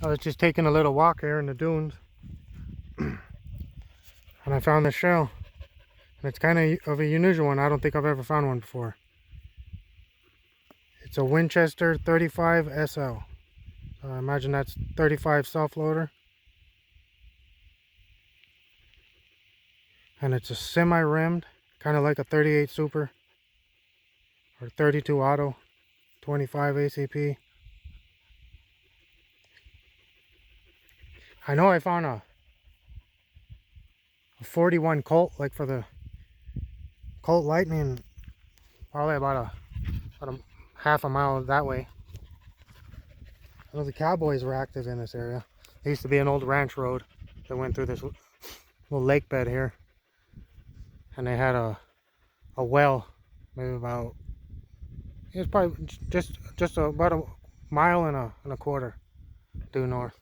I was just taking a little walk here in the dunes and I found this shell. And it's kind of a unusual one. I don't think I've ever found one before. It's a Winchester 35 SL. I imagine that's 35 self-loader. And it's a semi-rimmed, kind of like a 38 Super or 32 Auto, 25 ACP. I know I found a 41 Colt, like for the Colt Lightning, probably about a half a mile that way. I know the cowboys were active in this area. There used to be an old ranch road that went through this little lake bed here. And they had a well, maybe about, it was probably just about a mile and a quarter due north.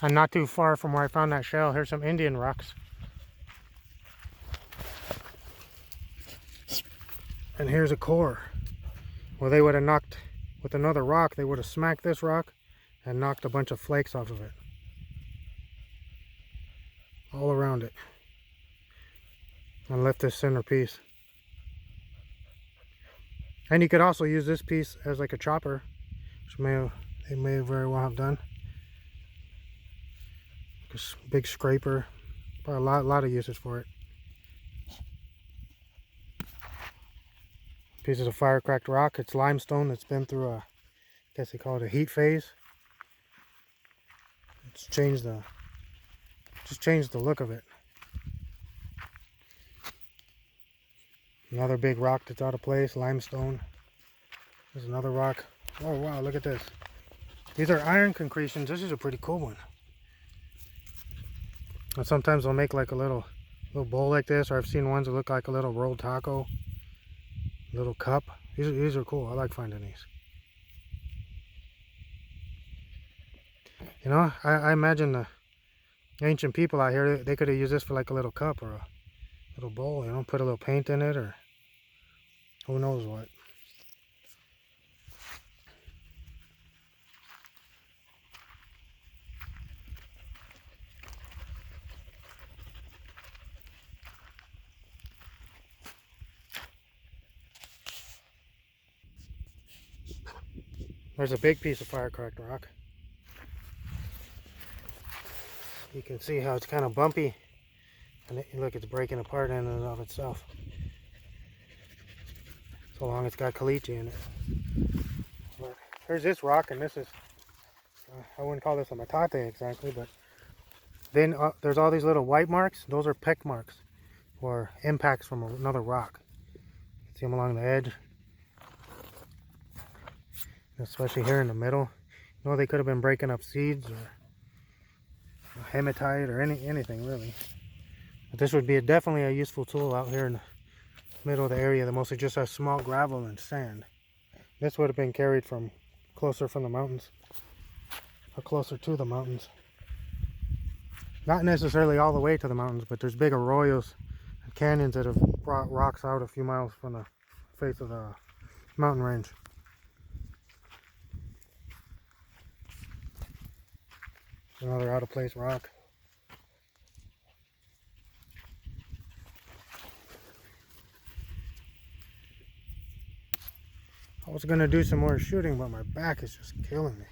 And not too far from where I found that shell, here's some Indian rocks. And here's a core where they would have knocked with another rock, they would have smacked this rock and knocked a bunch of flakes off of it. All around it. And left this center piece. And you could also use this piece as like a chopper, which they may very well have done. Like a big scraper. Probably a lot of uses for it. Pieces of fire cracked rock. It's limestone that's been through I guess they call it a heat phase. It's changed the look of it. Another big rock that's out of place, limestone. There's another rock. Oh wow, look at this. These are iron concretions. This is a pretty cool one. And sometimes they'll make like a little bowl like this, or I've seen ones that look like a little rolled taco. Little cup. These are cool. I like finding these. You know, I imagine the ancient people out here, they could have used this for like a little cup or a little bowl, you know, put a little paint in it or who knows what. There's a big piece of fire cracked rock. You can see how it's kind of bumpy. And look, it's breaking apart in and of itself. So long it's got caliche in it. But here's this rock, and this is, I wouldn't call this a metate exactly, but then there's all these little white marks. Those are peck marks, or impacts from another rock. See them along the edge. Especially here in the middle. You know, they could have been breaking up seeds or hematite or anything really. But this would be definitely a useful tool out here in the middle of the area that mostly just has small gravel and sand. This would have been carried from closer from the mountains, or closer to the mountains. Not necessarily all the way to the mountains, but there's big arroyos and canyons that have brought rocks out a few miles from the face of the mountain range. Another out of place rock. I was gonna do some more shooting, but my back is just killing me.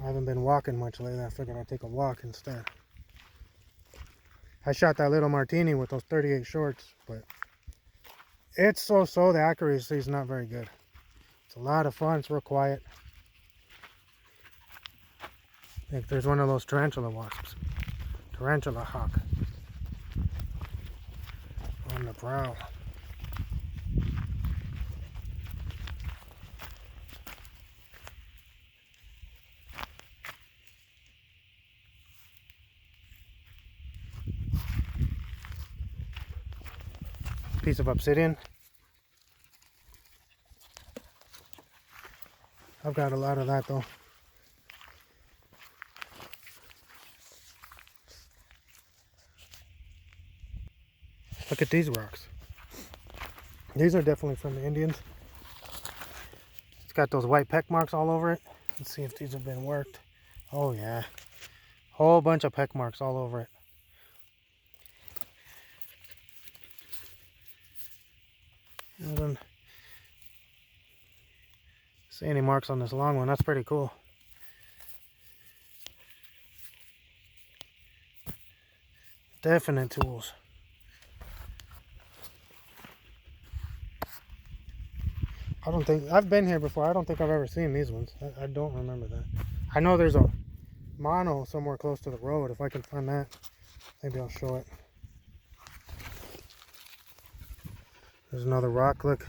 I haven't been walking much lately. I figured I'd take a walk instead. I shot that little martini with those 38 shorts, but it's so-so. The accuracy is not very good. It's a lot of fun. It's real quiet. I think there's one of those tarantula wasps. Tarantula hawk. On the prowl. Piece of obsidian. I've got a lot of that though. Look Look at these rocks. These are definitely from the Indians. It's got those white peck marks all over it. Let's see if these have been worked. Oh yeah. Whole bunch of peck marks all over it. I don't see any marks on this long one. That's pretty cool. Definite tools. I don't think I've been here before. I don't think I've ever seen these ones. I don't remember that. I know there's a mono somewhere close to the road. If I can find that, maybe I'll show it. There's another rock. Look,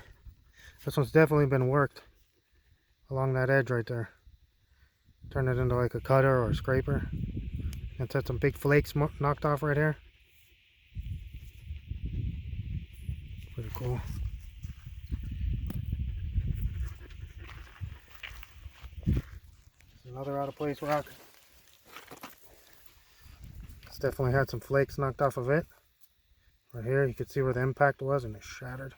this one's definitely been worked along that edge right there. Turn it into like a cutter or a scraper. It's had some big flakes knocked off right here. Pretty cool. Another out of place rock. It's definitely had some flakes knocked off of it. Right here, you can see where the impact was and it shattered.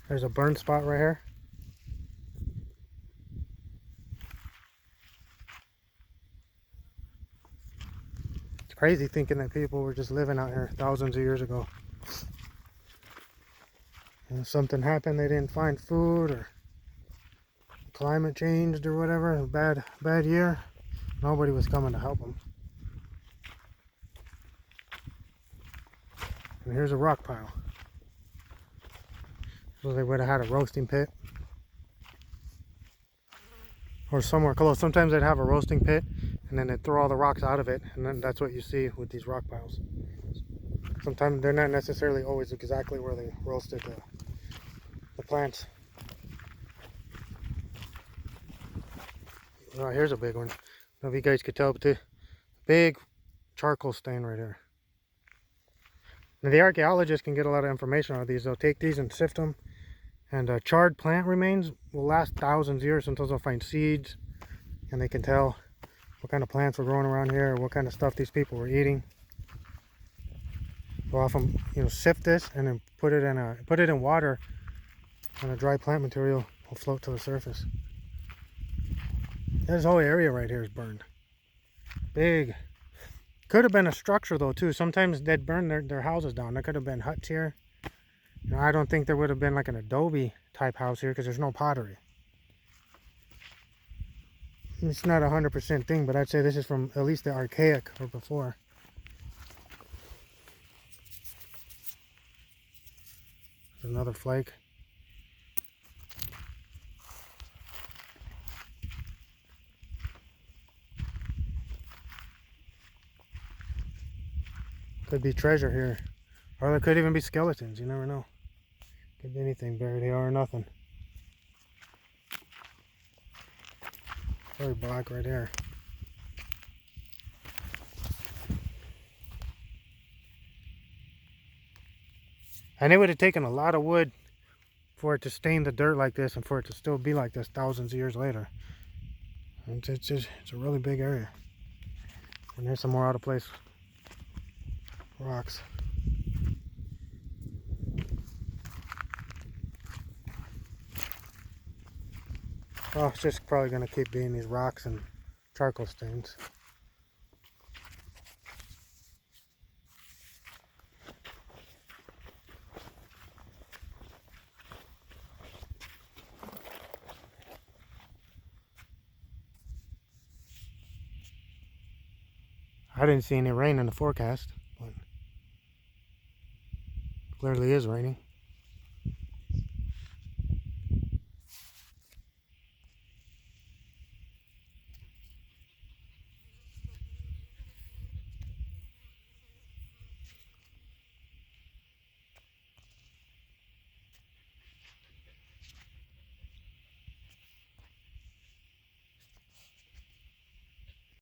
There's a burn spot right here. It's crazy thinking that people were just living out here thousands of years ago. And something happened, they didn't find food, or climate changed or whatever, a bad year. Nobody was coming to help them. And here's a rock pile. So they would have had a roasting pit. Or somewhere close. Sometimes they'd have a roasting pit and then they'd throw all the rocks out of it, and then that's what you see with these rock piles. Sometimes they're not necessarily always exactly where they roasted the plants. Oh, here's a big one. I don't know if you guys could tell, but the big charcoal stain right here. Now, the archaeologists can get a lot of information out of these. They'll take these and sift them. And charred plant remains will last thousands of years. Sometimes they'll find seeds, and they can tell what kind of plants were growing around here, or what kind of stuff these people were eating. They'll often, sift this and then put it in water, and a dry plant material will float to the surface. This whole area right here is burned. Big. Could have been a structure though too. Sometimes they'd burn their houses down. There could have been huts here. I don't think there would have been like an adobe type house here because there's no pottery. It's not 100% thing, but I'd say this is from at least the archaic or before. There's another flake. Could be treasure here. Or there could even be skeletons, you never know. Could be anything buried here or nothing. Very black right here. And it would have taken a lot of wood for it to stain the dirt like this and for it to still be like this thousands of years later. It's a really big area. And there's some more out of place rocks. Oh, it's just probably going to keep being these rocks and charcoal stains. I didn't see any rain in the forecast, but clearly is raining.